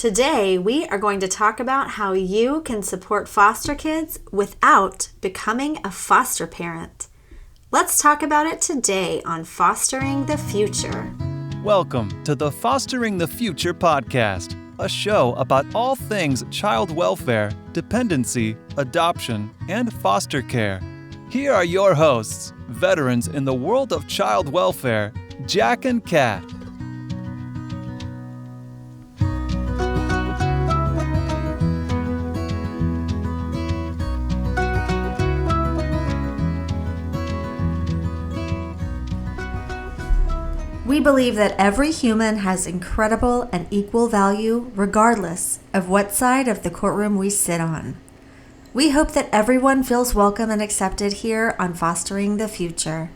Today, we are going to talk about how you can support foster kids without becoming a foster parent. Let's talk about it today on Fostering the Future. Welcome to the Fostering the Future podcast, a show about all things child welfare, dependency, adoption, and foster care. Here are your hosts, veterans in the world of child welfare, Jack and Kat. We believe that every human has incredible and equal value regardless of what side of the courtroom we sit on. We hope that everyone feels welcome and accepted here on Fostering the Future.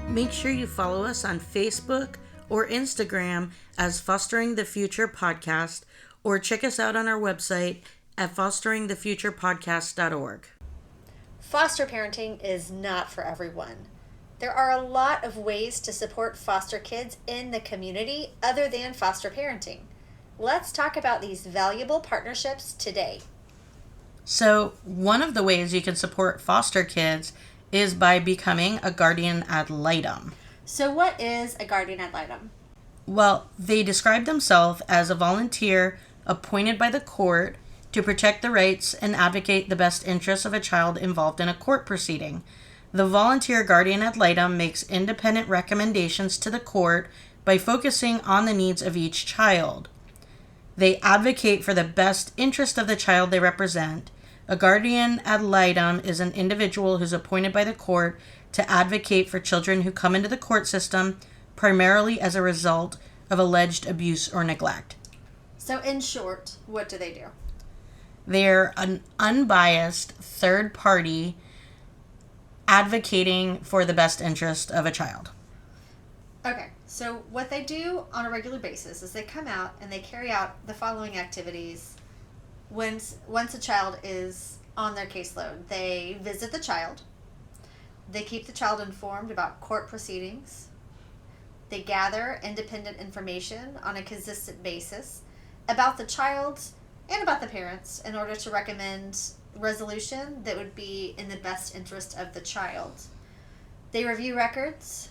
Make sure you follow us on Facebook or Instagram as Fostering the Future Podcast, or check us out on our website at fosteringthefuturepodcast.org. Foster parenting is not for everyone. There are a lot of ways to support foster kids in the community other than foster parenting. Let's talk about these valuable partnerships today. So, one of the ways you can support foster kids is by becoming a guardian ad litem. So what is a guardian ad litem? Well, they describe themselves as a volunteer appointed by the court to protect the rights and advocate the best interests of a child involved in a court proceeding. The volunteer guardian ad litem makes independent recommendations to the court by focusing on the needs of each child. They advocate for the best interest of the child they represent. A guardian ad litem is an individual who's appointed by the court to advocate for children who come into the court system primarily as a result of alleged abuse or neglect. So in short, what do they do? They're an unbiased third party advocating for the best interest of a child. Okay, so what they do on a regular basis is they come out and they carry out the following activities once a child is on their caseload. They visit the child. They keep the child informed about court proceedings. They gather independent information on a consistent basis about the child and about the parents in order to recommend resolution that would be in the best interest of the child. They review records.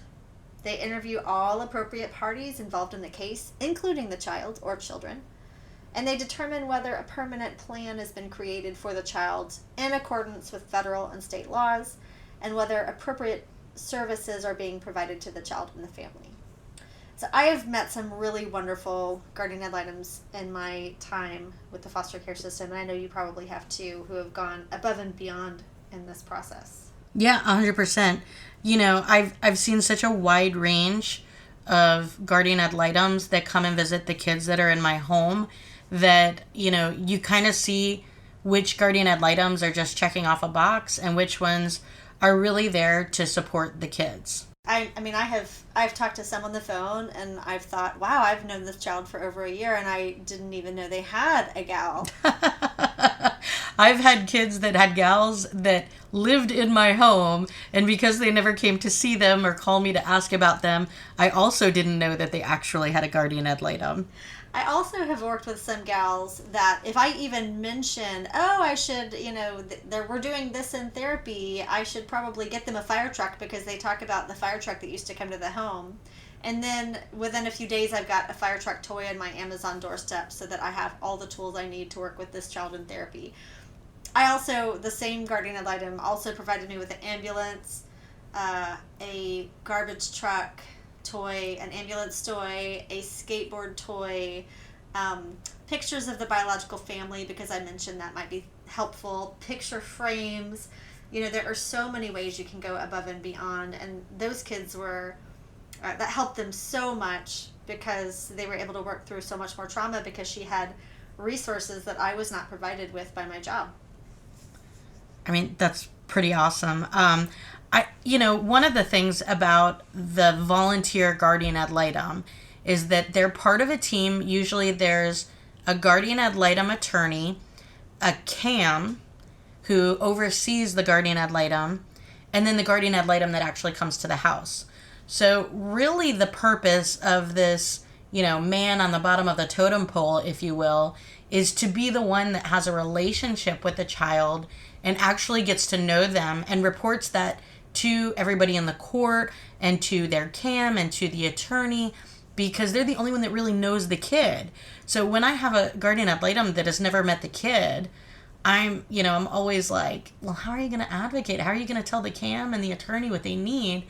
They interview all appropriate parties involved in the case, including the child or children. And they determine whether a permanent plan has been created for the child in accordance with federal and state laws, and whether appropriate services are being provided to the child and the family. So I have met some really wonderful guardian ad litems in my time with the foster care system, and I know you probably have too, who have gone above and beyond in this process. Yeah, 100%. You know, I've seen such a wide range of guardian ad litems that come and visit the kids that are in my home that, you know, you kind of see which guardian ad litems are just checking off a box and which ones are really there to support the kids. I've talked to some on the phone and I've thought, wow, I've known this child for over a year and I didn't even know they had a gal. I've had kids that had gals that lived in my home, and because they never came to see them or call me to ask about them, I also didn't know that they actually had a guardian ad litem. I also have worked with some gals that if I even mention, I should, we're doing this in therapy, I should probably get them a fire truck because they talk about the fire truck that used to come to the home. And then within a few days, I've got a fire truck toy on my Amazon doorstep so that I have all the tools I need to work with this child in therapy. The same guardian ad litem also provided me with an ambulance, a garbage truck toy, an ambulance toy, a skateboard toy, pictures of the biological family because I mentioned that might be helpful, picture frames. There are so many ways you can go above and beyond, and those kids that helped them so much because they were able to work through so much more trauma because she had resources that I was not provided with by my job. I mean, that's pretty awesome. One of the things about the volunteer guardian ad litem is that they're part of a team. Usually there's a guardian ad litem attorney, a CAM who oversees the guardian ad litem, and then the guardian ad litem that actually comes to the house. So really the purpose of this, man on the bottom of the totem pole, if you will, is to be the one that has a relationship with the child and actually gets to know them and reports that to everybody in the court and to their CAM and to the attorney, because they're the only one that really knows the kid. So when I have a guardian ad litem that has never met the kid, I'm always like, well, how are you going to advocate? How are you going to tell the CAM and the attorney what they need?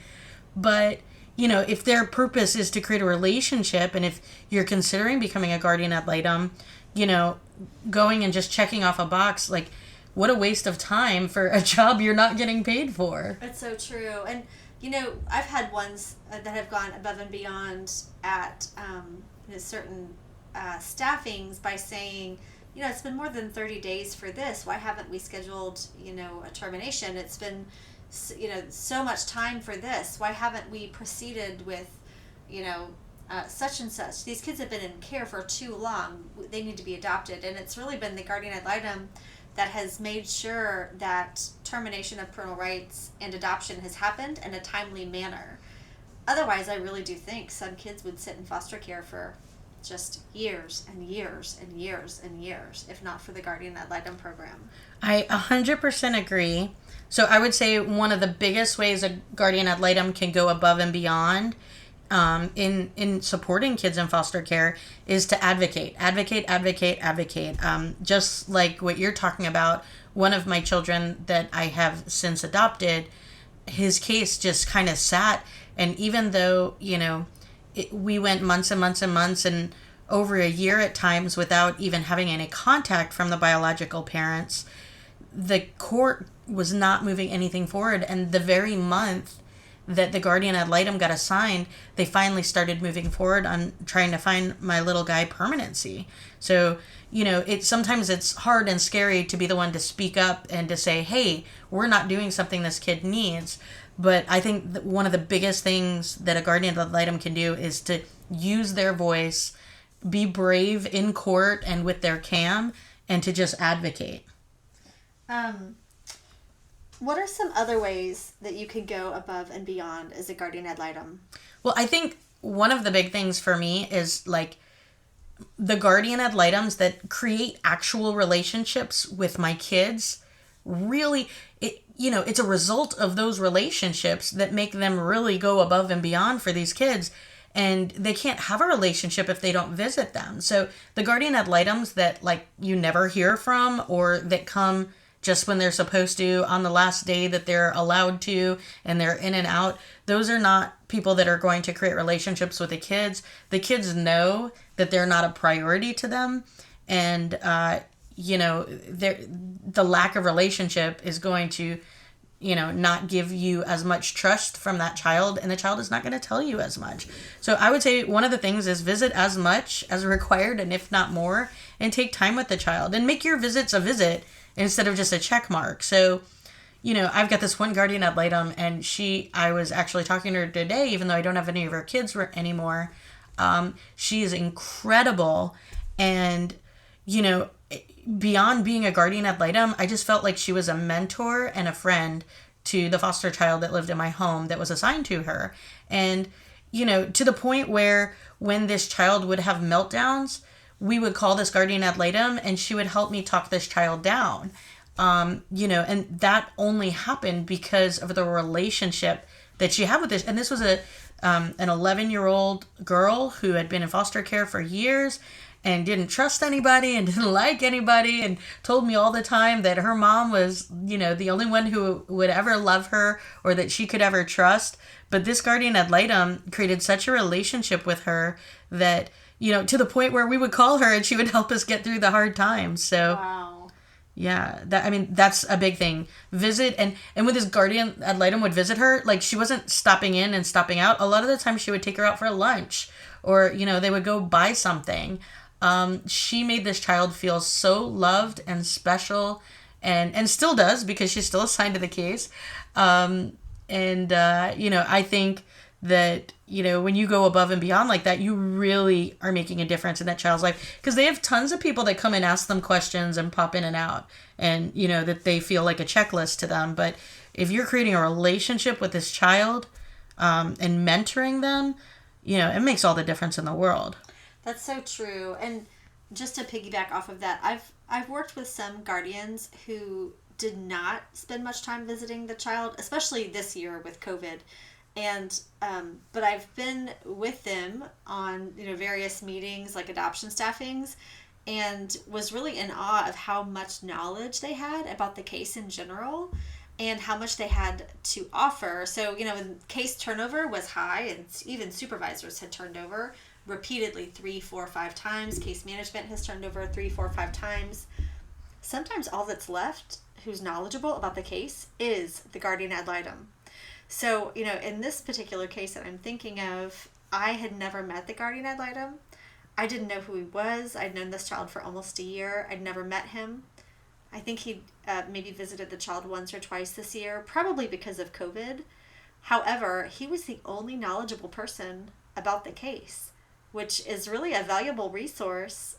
But, if their purpose is to create a relationship, and if you're considering becoming a guardian ad litem, going and just checking off a box, like, what a waste of time for a job you're not getting paid for. It's so true. And, I've had ones that have gone above and beyond at certain staffings by saying, it's been more than 30 days for this. Why haven't we scheduled, a termination? It's been, so much time for this. Why haven't we proceeded with, such and such? These kids have been in care for too long. They need to be adopted. And it's really been the guardian ad litem that has made sure that termination of parental rights and adoption has happened in a timely manner. Otherwise, I really do think some kids would sit in foster care for just years and years and years and years, if not for the guardian ad litem program. I 100% agree. So I would say one of the biggest ways a guardian ad litem can go above and beyond in supporting kids in foster care is to advocate. Just like what you're talking about, one of my children that I have since adopted, his case just kind of sat. And even though, we went months and months and months and over a year at times without even having any contact from the biological parents, the court was not moving anything forward. And the very month that the guardian ad litem got assigned, they finally started moving forward on trying to find my little guy permanency. So, sometimes it's hard and scary to be the one to speak up and to say, hey, we're not doing something this kid needs. But I think that one of the biggest things that a guardian ad litem can do is to use their voice, be brave in court and with their CAM, and to just advocate. What are some other ways that you could go above and beyond as a guardian ad litem? Well, I think one of the big things for me is like the guardian ad litems that create actual relationships with my kids. Really, it's a result of those relationships that make them really go above and beyond for these kids. And they can't have a relationship if they don't visit them. So the guardian ad litems that like you never hear from, or that come just when they're supposed to on the last day that they're allowed to, and they're in and out, those are not people that are going to create relationships with the kids. The kids know that they're not a priority to them. And, the lack of relationship is going to, not give you as much trust from that child, and the child is not going to tell you as much. So I would say one of the things is visit as much as required, and if not more, and take time with the child, and make your visits a visit instead of just a check mark. So, I've got this one guardian ad litem, and I was actually talking to her today, even though I don't have any of her kids anymore. She is incredible. And, beyond being a guardian ad litem, I just felt like she was a mentor and a friend to the foster child that lived in my home that was assigned to her. And, to the point where when this child would have meltdowns, we would call this guardian ad litem and she would help me talk this child down. And that only happened because of the relationship that she had with this. And this was an 11-year-old girl who had been in foster care for years and didn't trust anybody and didn't like anybody, and told me all the time that her mom was, the only one who would ever love her or that she could ever trust. But this guardian ad litem created such a relationship with her that, to the point where we would call her and she would help us get through the hard times. So, wow. Yeah, that's a big thing. Visit, and when this guardian ad litem would visit her, like, she wasn't stopping in and stopping out. A lot of the time she would take her out for lunch, or, they would go buy something. She made this child feel so loved and special, and still does, because she's still assigned to the case. I think that, when you go above and beyond like that, you really are making a difference in that child's life. Because they have tons of people that come and ask them questions and pop in and out, and, that they feel like a checklist to them. But if you're creating a relationship with this child and mentoring them, it makes all the difference in the world. That's so true. And just to piggyback off of that, I've worked with some guardians who did not spend much time visiting the child, especially this year with COVID. And but I've been with them on various meetings like adoption staffings, and was really in awe of how much knowledge they had about the case in general and how much they had to offer. So case turnover was high, and even supervisors had turned over repeatedly 3, 4, 5 times. Case management has turned over 3, 4, 5 times. Sometimes all that's left who's knowledgeable about the case is the guardian ad litem. So, in this particular case that I'm thinking of, I had never met the guardian ad litem. I didn't know who he was. I'd known this child for almost a year. I'd never met him. I think he maybe visited the child once or twice this year, probably because of COVID. However, he was the only knowledgeable person about the case, which is really a valuable resource,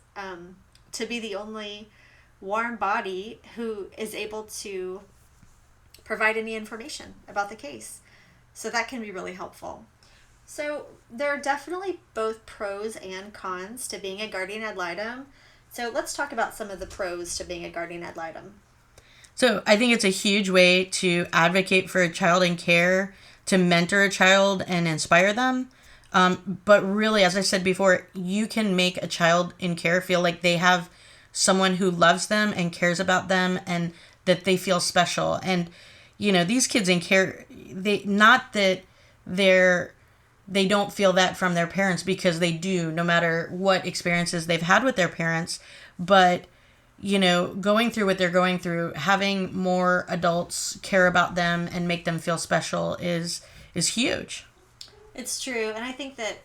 to be the only warm body who is able to provide any information about the case. So that can be really helpful. So there are definitely both pros and cons to being a guardian ad litem. So let's talk about some of the pros to being a guardian ad litem. So I think it's a huge way to advocate for a child in care, to mentor a child and inspire them. But really, as I said before, you can make a child in care feel like they have someone who loves them and cares about them, and that they feel special. And, these kids in care, they don't feel that from their parents, because they do, no matter what experiences they've had with their parents. But, going through what they're going through, having more adults care about them and make them feel special is huge. It's true. And I think that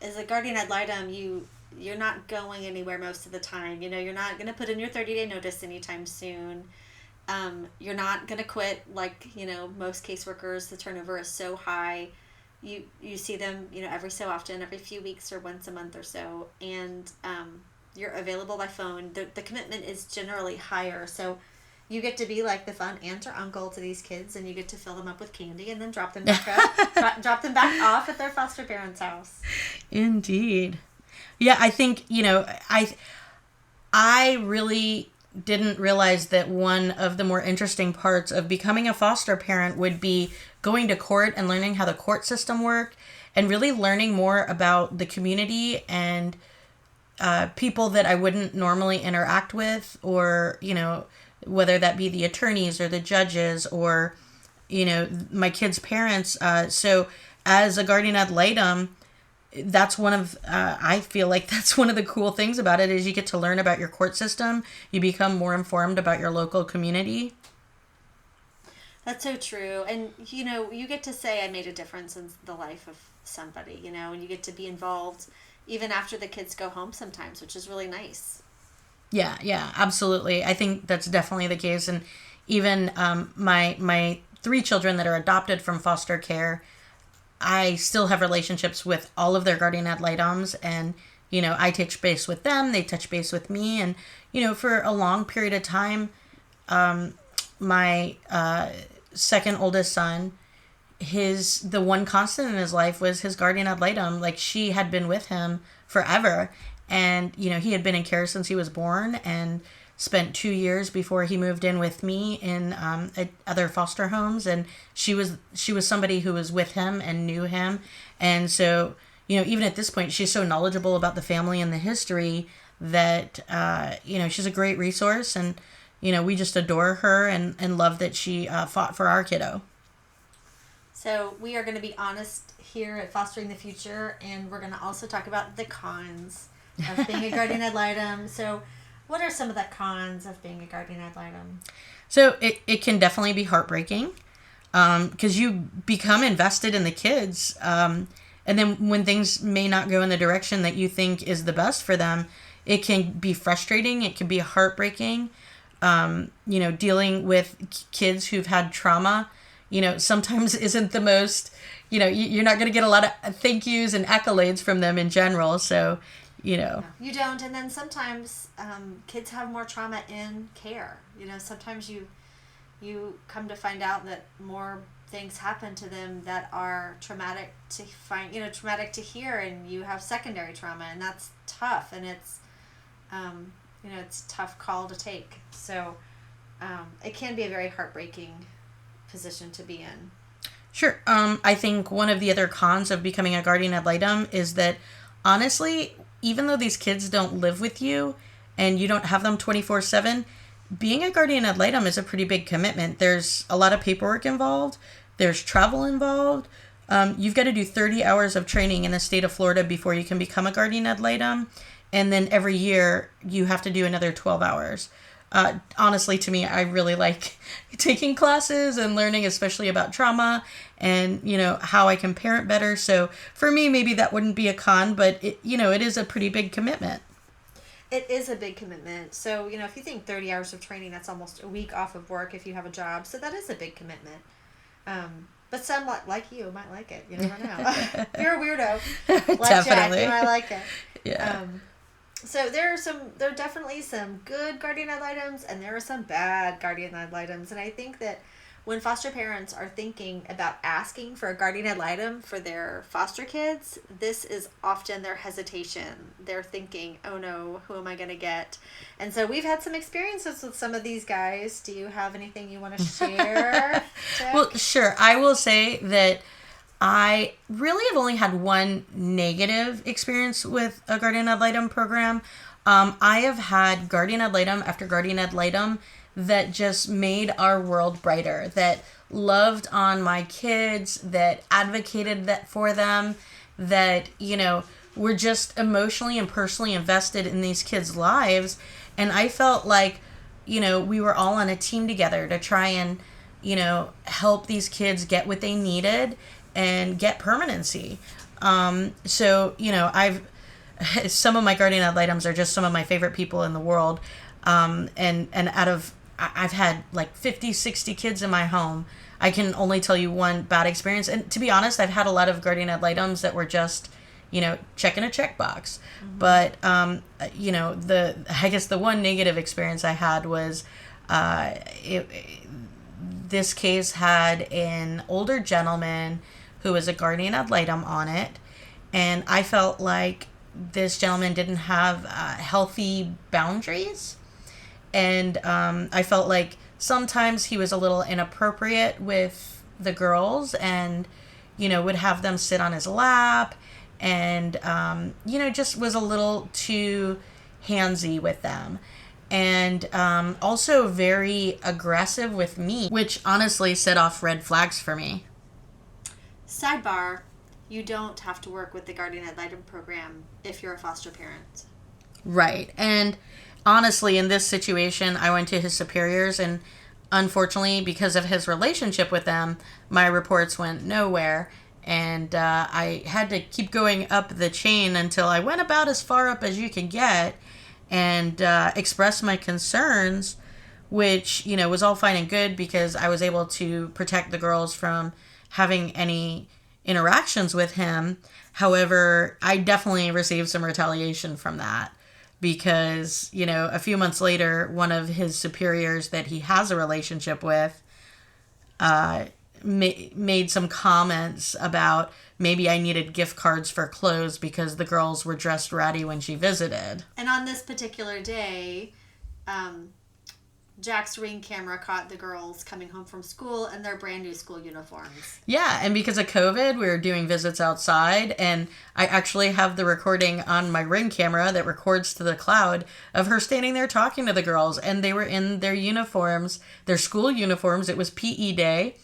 as a guardian ad litem, you're not going anywhere most of the time. You're not going to put in your 30-day notice anytime soon. You're not going to quit like, most caseworkers. The turnover is so high. You see them, every so often, every few weeks or once a month or so. And you're available by phone. The commitment is generally higher. So you get to be like the fun aunt or uncle to these kids, and you get to fill them up with candy and then drop them back drop them back off at their foster parents' house. Indeed. Yeah, I think, I really didn't realize that one of the more interesting parts of becoming a foster parent would be going to court and learning how the court system worked, and really learning more about the community and people that I wouldn't normally interact with, or, whether that be the attorneys or the judges or, my kids' parents. So as a guardian ad litem, that's one of, I feel like that's one of the cool things about it, is you get to learn about your court system. You become more informed about your local community. That's so true. And, you get to say, I made a difference in the life of somebody, and you get to be involved even after the kids go home sometimes, which is really nice. Yeah, absolutely. I think that's definitely the case. And even my 3 children that are adopted from foster care, I still have relationships with all of their guardian ad litems, and, I touch base with them, they touch base with me. And, for a long period of time, my second oldest son, the one constant in his life was his guardian ad litem. Like, she had been with him forever. And, he had been in care since he was born, and spent 2 years before he moved in with me in other foster homes. And she was somebody who was with him and knew him. And so, even at this point, she's so knowledgeable about the family and the history that, she's a great resource. And, we just adore her and love that she fought for our kiddo. So we are going to be honest here at Fostering the Future, and we're going to also talk about the cons of being a guardian ad litem. So what are some of the cons of being a guardian ad litem? So it can definitely be heartbreaking, because you become invested in the kids. And then when things may not go in the direction that you think is the best for them, it can be frustrating. It can be heartbreaking. Dealing with kids who've had trauma, sometimes isn't the most, you're not going to get a lot of thank yous and accolades from them in general. So, No, you don't. And then sometimes kids have more trauma in care. Sometimes you come to find out that more things happen to them that are traumatic to hear, and you have secondary trauma, and that's tough, and it's it's a tough call to take. So it can be a very heartbreaking position to be in. Sure. I think one of the other cons of becoming a guardian ad litem is that, honestly, even though these kids don't live with you and you don't have them 24/7, being a guardian ad litem is a pretty big commitment. There's a lot of paperwork involved. There's travel involved. You've got to do 30 hours of training in the state of Florida before you can become a guardian ad litem. And then every year you have to do another 12 hours. Honestly, to me, I really like taking classes and learning, especially about trauma and, how I can parent better. So for me, maybe that wouldn't be a con, but it is a pretty big commitment. It is a big commitment. So, if you think 30 hours of training, that's almost a week off of work if you have a job. So that is a big commitment. But some, like you, might like it. You never know. You're a weirdo. Like Definitely. Jack, you might like it. Yeah. So there are definitely some good guardian ad litems, and there are some bad guardian ad litems. And I think that when foster parents are thinking about asking for a guardian ad litem for their foster kids, this is often their hesitation. They're thinking, oh no, who am I going to get? And so we've had some experiences with some of these guys. Do you have anything you want to share, Jack? Well, sure. I will say that I really have only had one negative experience with a guardian ad litem program. I have had guardian ad litem after guardian ad litem that just made our world brighter, that loved on my kids, that advocated for them, that, were just emotionally and personally invested in these kids' lives. And I felt like, we were all on a team together to try and, help these kids get what they needed and get permanency. So, some of my guardian ad litems are just some of my favorite people in the world. And I've had like 50, 60 kids in my home. I can only tell you one bad experience. And to be honest, I've had a lot of guardian ad litems that were just, checking a checkbox. Mm-hmm. But, I guess the one negative experience I had was, this case had an older gentleman who was a guardian ad litem on it. And I felt like this gentleman didn't have healthy boundaries. And I felt like sometimes he was a little inappropriate with the girls and, would have them sit on his lap and, just was a little too handsy with them. And also very aggressive with me, which honestly set off red flags for me. Sidebar, you don't have to work with the guardian ad litem program if you're a foster parent. Right. And honestly, in this situation, I went to his superiors, and unfortunately, because of his relationship with them, my reports went nowhere. And I had to keep going up the chain until I went about as far up as you can get and expressed my concerns, which, was all fine and good because I was able to protect the girls from having any interactions with him. However, I definitely received some retaliation from that because, a few months later, one of his superiors that he has a relationship with made some comments about maybe I needed gift cards for clothes because the girls were dressed ratty when she visited. And on this particular day, Jack's Ring camera caught the girls coming home from school in their brand new school uniforms. Yeah, and because of COVID, we were doing visits outside, and I actually have the recording on my Ring camera that records to the cloud of her standing there talking to the girls, and they were in their uniforms, their school uniforms. It was PE day,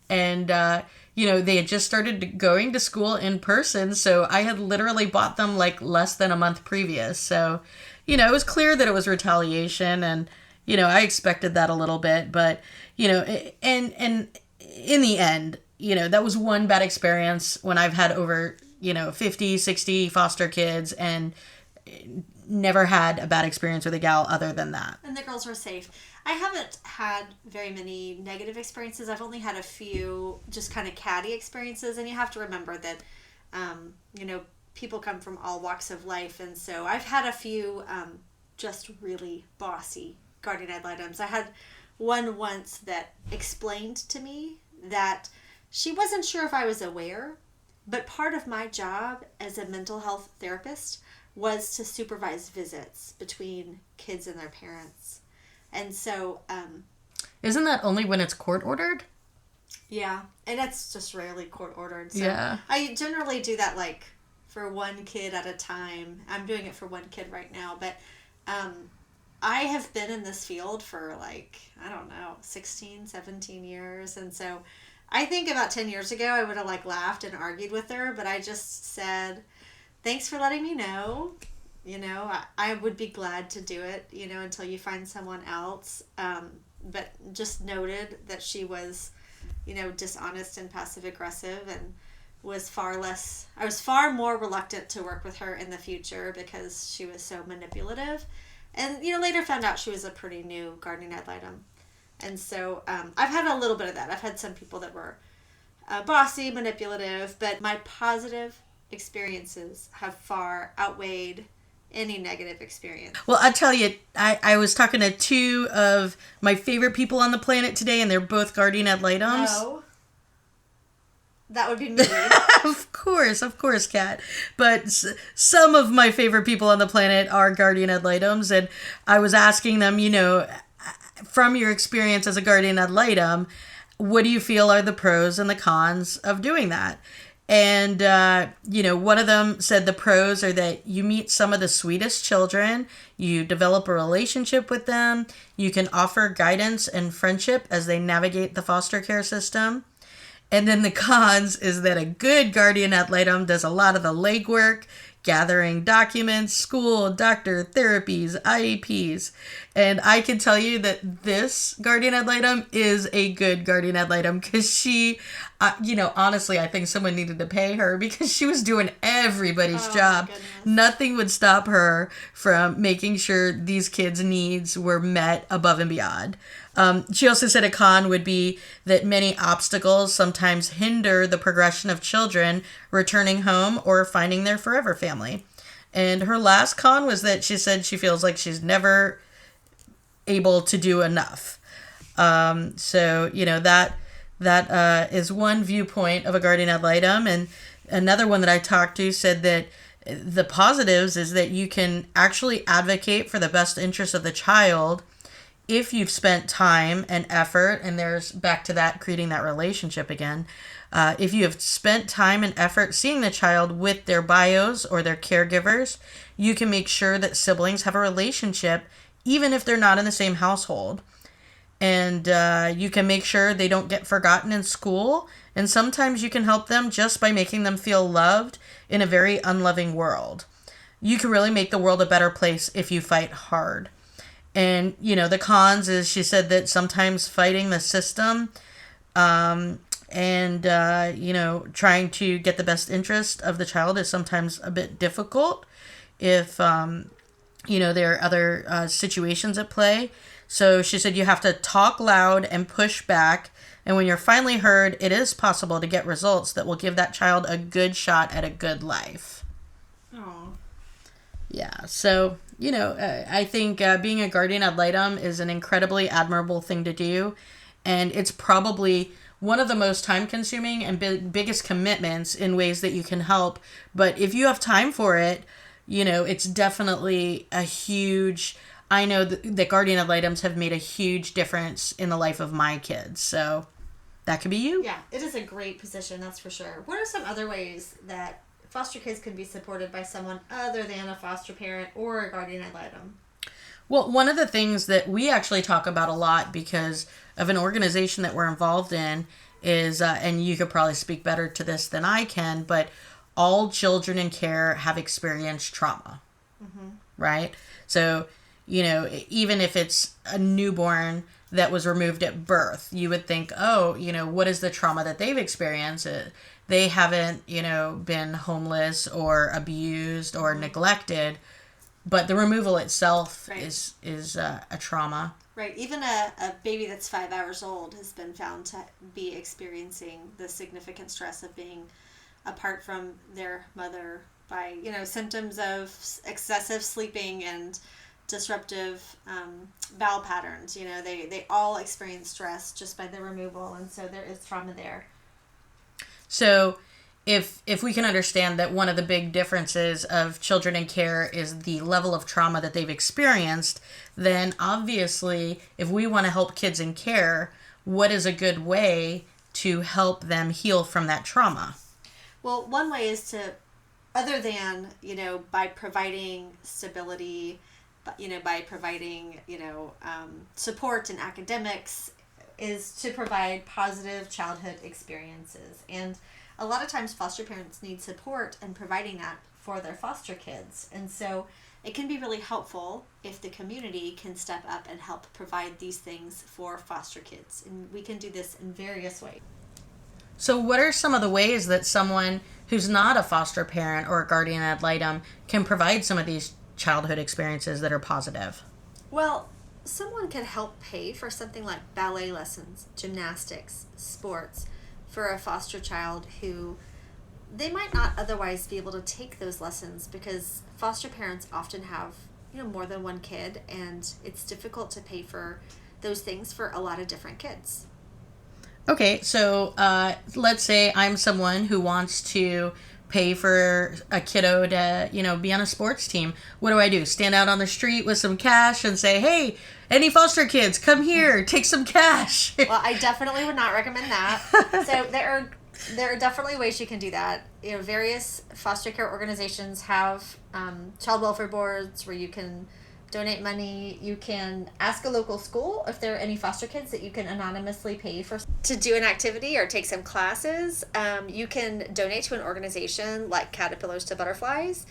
and they had just started going to school in person, so I had literally bought them like less than a month previous. So, it was clear that it was retaliation, and I expected that a little bit, but, and in the end, that was one bad experience when I've had over, 50, 60 foster kids and never had a bad experience with a gal other than that. And the girls were safe. I haven't had very many negative experiences. I've only had a few just kind of catty experiences, and you have to remember that, you know, people come from all walks of life, and so I've had a few just really bossy guardian ad litems. I had one once that explained to me that she wasn't sure if I was aware, but part of my job as a mental health therapist was to supervise visits between kids and their parents. And so, Isn't that only when it's court ordered? yeah, and it's just rarely court ordered. So Yeah. I generally do that like for one kid at a time. I'm doing it for one kid right now, but I have been in this field for like, I don't know, 16, 17 years. And so I think about 10 years ago, I would have like laughed and argued with her, but I just said, thanks for letting me know. You know, I would be glad to do it, you know, until you find someone else. But just noted that she was, you know, dishonest and passive aggressive, and I was far more reluctant to work with her in the future because she was so manipulative. And, you know, later found out she was a pretty new guardian ad litem. And so I've had a little bit of that. I've had some people that were bossy, manipulative, but my positive experiences have far outweighed any negative experience. Well, I tell you, I was talking to two of my favorite people on the planet today, and they're both guardian ad litems. No. That would be me. Of course, Kat. But some of my favorite people on the planet are guardian ad litems, and I was asking them, you know, from your experience as a guardian ad litem, what do you feel are the pros and the cons of doing that? And, you know, one of them said the pros are that you meet some of the sweetest children, you develop a relationship with them, you can offer guidance and friendship as they navigate the foster care system. And then the cons is that a good guardian ad litem does a lot of the legwork, gathering documents, school, doctor, therapies, IEPs. And I can tell you that this guardian ad litem is a good guardian ad litem because she, you know, honestly, I think someone needed to pay her because she was doing everybody's job. Nothing would stop her from making sure these kids' needs were met above and beyond. She also said a con would be that many obstacles sometimes hinder the progression of children returning home or finding their forever family. And her last con was that she said she feels like she's never able to do enough. So, you know, that is one viewpoint of a guardian ad litem. And another one that I talked to said that the positives is that you can actually advocate for the best interest of the child if you've spent time and effort, and there's back to that, creating that relationship again. If you have spent time and effort seeing the child with their bios or their caregivers, you can make sure that siblings have a relationship, even if they're not in the same household. And you can make sure they don't get forgotten in school. And sometimes you can help them just by making them feel loved in a very unloving world. You can really make the world a better place if you fight hard. And, you know, the cons is she said that sometimes fighting the system and, you know, trying to get the best interest of the child is sometimes a bit difficult if, you know, there are other situations at play. So she said you have to talk loud and push back. And when you're finally heard, it is possible to get results that will give that child a good shot at a good life. Oh. Yeah, so, you know, I think being a guardian ad litem is an incredibly admirable thing to do. And it's probably one of the most time-consuming and biggest commitments in ways that you can help. But if you have time for it, you know, it's definitely a huge... I know that guardian ad litems have made a huge difference in the life of my kids. So that could be you. Yeah, it is a great position, that's for sure. What are some other ways that foster kids can be supported by someone other than a foster parent or a guardian ad litem? Well, one of the things that we actually talk about a lot because of an organization that we're involved in is, and you could probably speak better to this than I can, but all children in care have experienced trauma, right? So, you know, even if it's a newborn that was removed at birth, you would think, oh, you know, what is the trauma that they've experienced? They haven't, you know, been homeless or abused or neglected, but the removal itself is a trauma. Right. Even a baby that's 5 hours old has been found to be experiencing the significant stress of being apart from their mother by, symptoms of excessive sleeping and disruptive bowel patterns. They all experience stress just by the removal, and so there is trauma there. So if we can understand that one of the big differences of children in care is the level of trauma that they've experienced, then obviously if we want to help kids in care, what is a good way to help them heal from that trauma? Well, one way is to, other than, by providing stability, by providing, support in academics, is to provide positive childhood experiences. And a lot of times foster parents need support in providing that for their foster kids. And so it can be really helpful if the community can step up and help provide these things for foster kids. And we can do this in various ways. So what are some of the ways that someone who's not a foster parent or a guardian ad litem can provide some of these childhood experiences that are positive? Well, someone can help pay for something like ballet lessons, gymnastics, sports for a foster child who they might not otherwise be able to take those lessons, because foster parents often have, more than one kid, and it's difficult to pay for those things for a lot of different kids. Okay, so let's say I'm someone who wants to pay for a kiddo to, be on a sports team. What do I do? Stand out on the street with some cash and say, hey, any foster kids, come here, take some cash. Well, I definitely would not recommend that. So there are definitely ways you can do that. Various foster care organizations have child welfare boards where you can donate money. You can ask a local school if there are any foster kids that you can anonymously pay for to do an activity or take some classes. You can donate to an organization like Caterpillars to Butterflies,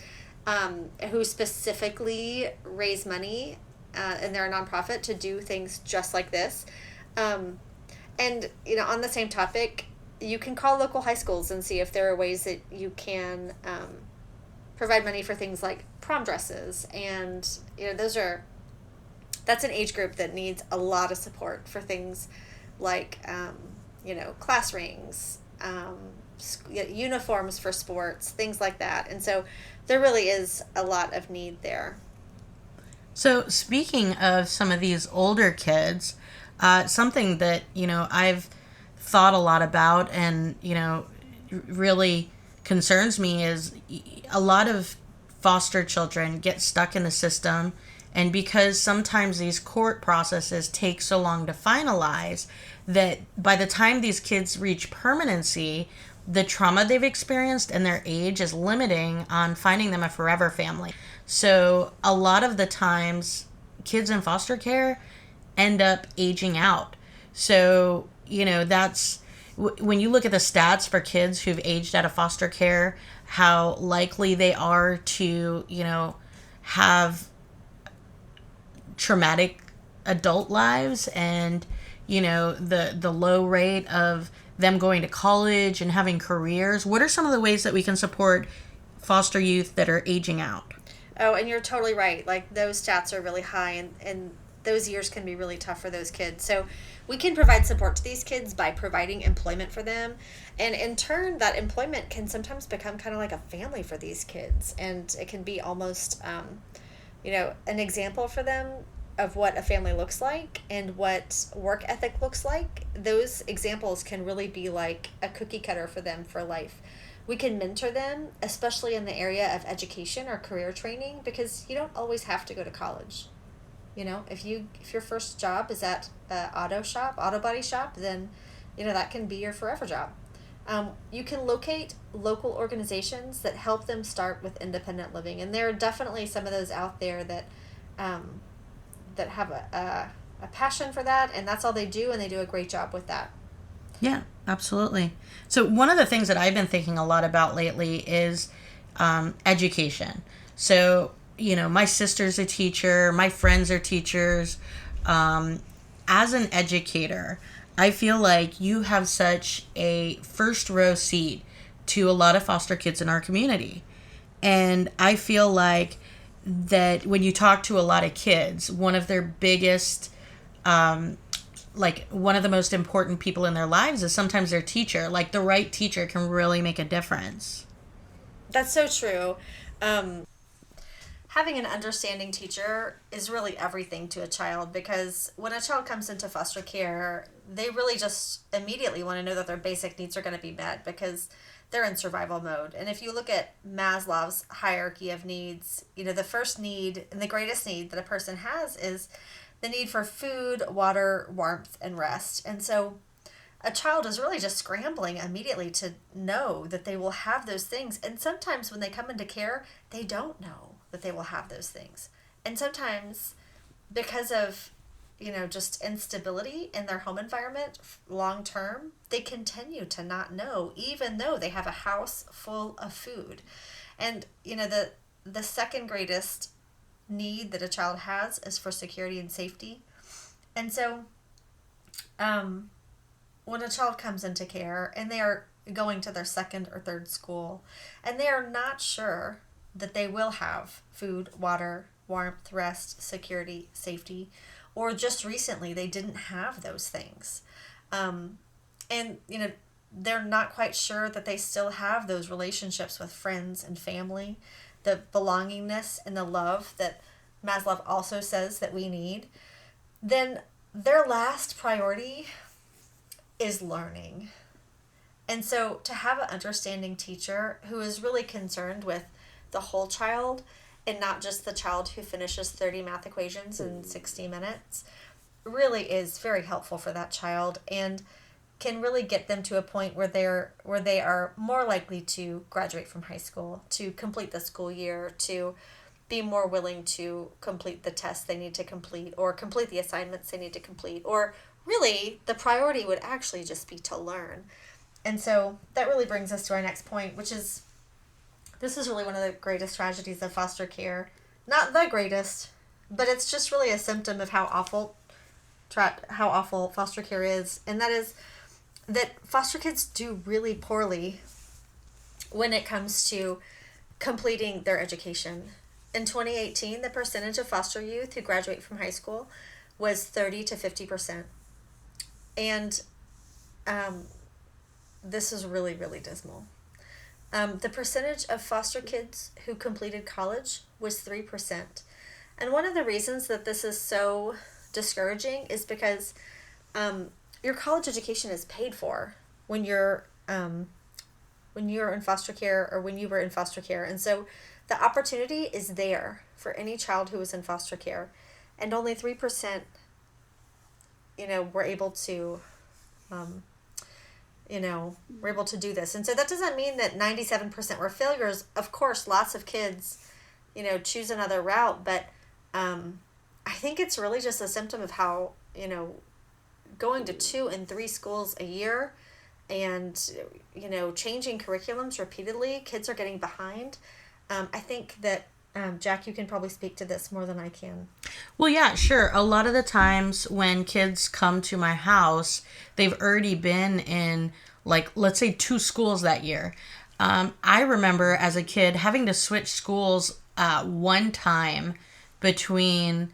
who specifically raise money, and they're a nonprofit to do things just like this. And, on the same topic, you can call local high schools and see if there are ways that you can provide money for things like prom dresses. And, that's an age group that needs a lot of support for things like, class rings, uniforms for sports, things like that. And so there really is a lot of need there. So speaking of some of these older kids, something that, I've thought a lot about and, really concerns me is a lot of foster children get stuck in the system. And because sometimes these court processes take so long to finalize, that by the time these kids reach permanency, the trauma they've experienced and their age is limiting on finding them a forever family. So a lot of the times, kids in foster care end up aging out. So, that's when you look at the stats for kids who've aged out of foster care, how likely they are to, have traumatic adult lives, and, the low rate of them going to college and having careers. What are some of the ways that we can support foster youth that are aging out? Oh, and you're totally right. Like, those stats are really high, and those years can be really tough for those kids. So we can provide support to these kids by providing employment for them. And in turn, that employment can sometimes become kind of like a family for these kids. And it can be almost, an example for them of what a family looks like and what work ethic looks like. Those examples can really be like a cookie cutter for them for life. We can mentor them, especially in the area of education or career training, because you don't always have to go to college. If your first job is at an auto body shop, then, that can be your forever job. You can locate local organizations that help them start with independent living. And there are definitely some of those out there that have a passion for that, and that's all they do, and they do a great job with that. Yeah, absolutely. So one of the things that I've been thinking a lot about lately is education. So, my sister's a teacher, my friends are teachers. As an educator, I feel like you have such a first row seat to a lot of foster kids in our community. And I feel like that when you talk to a lot of kids, one of their biggest like one of the most important people in their lives is sometimes their teacher. Like the right teacher can really make a difference. That's so true. Having an understanding teacher is really everything to a child, because when a child comes into foster care, they really just immediately want to know that their basic needs are going to be met, because they're in survival mode. And if you look at Maslow's hierarchy of needs, the first need and the greatest need that a person has is the need for food, water, warmth, and rest. And so a child is really just scrambling immediately to know that they will have those things. And sometimes when they come into care, they don't know that they will have those things. And sometimes because of, just instability in their home environment long term, they continue to not know, even though they have a house full of food. And, the second greatest need that a child has is for security and safety. And so, when a child comes into care and they are going to their second or third school and they are not sure that they will have food, water, warmth, rest, security, safety, or just recently they didn't have those things. And, they're not quite sure that they still have those relationships with friends and family, the belongingness and the love that Maslow also says that we need, then their last priority is learning. And so to have an understanding teacher who is really concerned with the whole child and not just the child who finishes 30 math equations in 60 minutes really is very helpful for that child, and can really get them to a point where they are more likely to graduate from high school, to complete the school year, to be more willing to complete the tests they need to complete, or complete the assignments they need to complete, or really the priority would actually just be to learn. And so that really brings us to our next point, which is this is really one of the greatest tragedies of foster care. Not the greatest, but it's just really a symptom of how awful foster care is, and that is that foster kids do really poorly when it comes to completing their education. In 2018, the percentage of foster youth who graduate from high school was 30 to 50%. And this is really, really dismal. The percentage of foster kids who completed college was 3%. And one of the reasons that this is so discouraging is because your college education is paid for when you're in foster care, or when you were in foster care. And so the opportunity is there for any child who is in foster care, and only 3%, were able to, were able to do this. And so that doesn't mean that 97% were failures. Of course, lots of kids, choose another route, but I think it's really just a symptom of how, going to 2 and 3 schools a year and, changing curriculums repeatedly, kids are getting behind. I think that, Jack, you can probably speak to this more than I can. Well, yeah, sure. A lot of the times when kids come to my house, they've already been in, like, let's say 2 schools that year. I remember as a kid having to switch schools one time between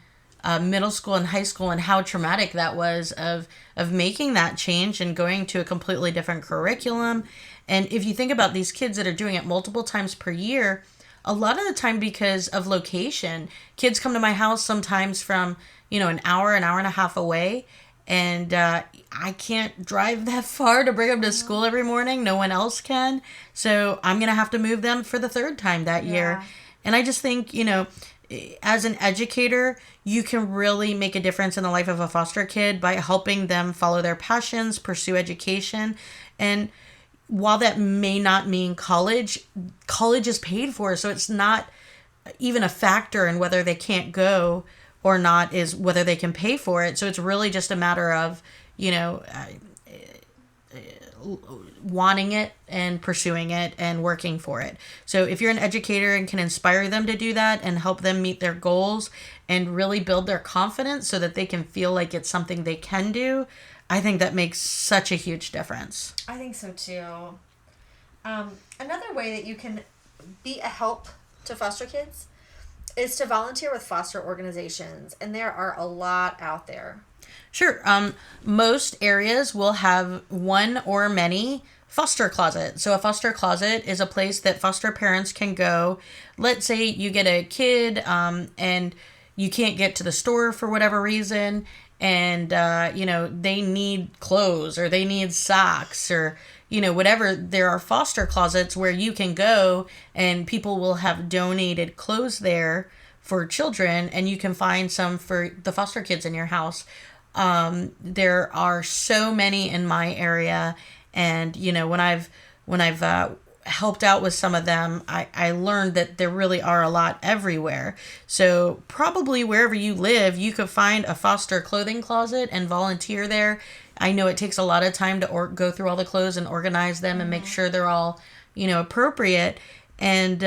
middle school and high school, and how traumatic that was of making that change and going to a completely different curriculum. And if you think about these kids that are doing it multiple times per year, a lot of the time because of location, kids come to my house sometimes from, an hour and a half away, and I can't drive that far to bring them to school every morning. No one else can. So I'm going to have to move them for the 3rd time that year. And I just think, as an educator, you can really make a difference in the life of a foster kid by helping them follow their passions, pursue education. And while that may not mean college is paid for. So it's not even a factor in whether they can't go or not, is whether they can pay for it. So it's really just a matter of, wanting it and pursuing it and working for it. So if you're an educator and can inspire them to do that and help them meet their goals and really build their confidence so that they can feel like it's something they can do, I think that makes such a huge difference. I think so too. Another way that you can be a help to foster kids is to volunteer with foster organizations, and there are a lot out there. Sure. Most areas will have one or many foster closet. So a foster closet is a place that foster parents can go. Let's say you get a kid and you can't get to the store for whatever reason, and they need clothes or they need socks or whatever. There are foster closets where you can go and people will have donated clothes there for children, and you can find some for the foster kids in your house. There are so many in my area, and when I've helped out with some of them, I learned that there really are a lot everywhere. So probably wherever you live, you could find a foster clothing closet and volunteer there. I know it takes a lot of time to go through all the clothes and organize them and make sure they're all appropriate. And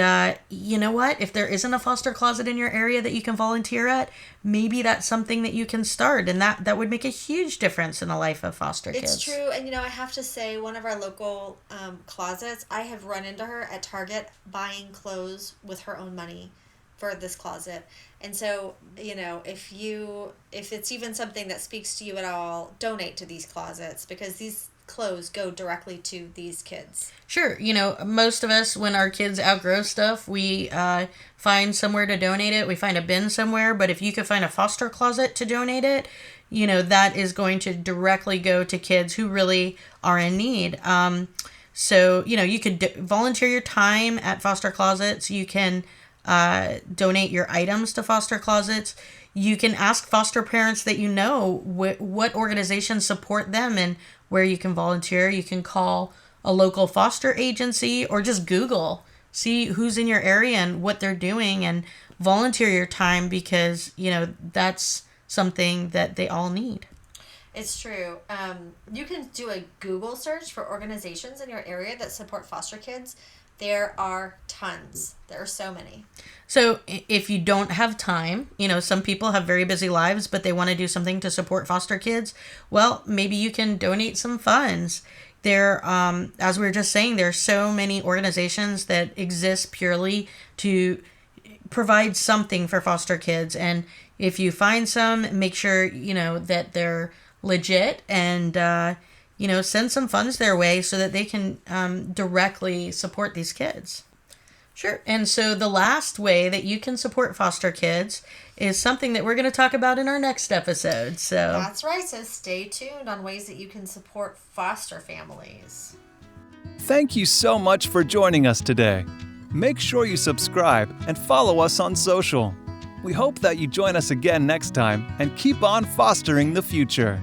you know what? If there isn't a foster closet in your area that you can volunteer at, maybe that's something that you can start, and that would make a huge difference in the life of foster kids. It's true, and I have to say, one of our local closets, I have run into her at Target buying clothes with her own money for this closet. And so, if it's even something that speaks to you at all, donate to these closets, because these clothes go directly to these kids. Sure. Most of us, when our kids outgrow stuff, we find somewhere to donate it. We find a bin somewhere. But if you could find a foster closet to donate it, that is going to directly go to kids who really are in need. So, you could volunteer your time at foster closets. You can donate your items to foster closets. You can ask foster parents that what organizations support them and where you can volunteer. You can call a local foster agency or just Google, see who's in your area and what they're doing, and volunteer your time, because, that's something that they all need. It's true. You can do a Google search for organizations in your area that support foster kids. There are tons. There are so many. So if you don't have time, some people have very busy lives, but they want to do something to support foster kids. Well, maybe you can donate some funds. There, as we were just saying, there are so many organizations that exist purely to provide something for foster kids. And if you find some, make sure, that they're legit, and send some funds their way so that they can directly support these kids. Sure. And so the last way that you can support foster kids is something that we're going to talk about in our next episode. So that's right. So stay tuned on ways that you can support foster families. Thank you so much for joining us today. Make sure you subscribe and follow us on social. We hope that you join us again next time and keep on fostering the future.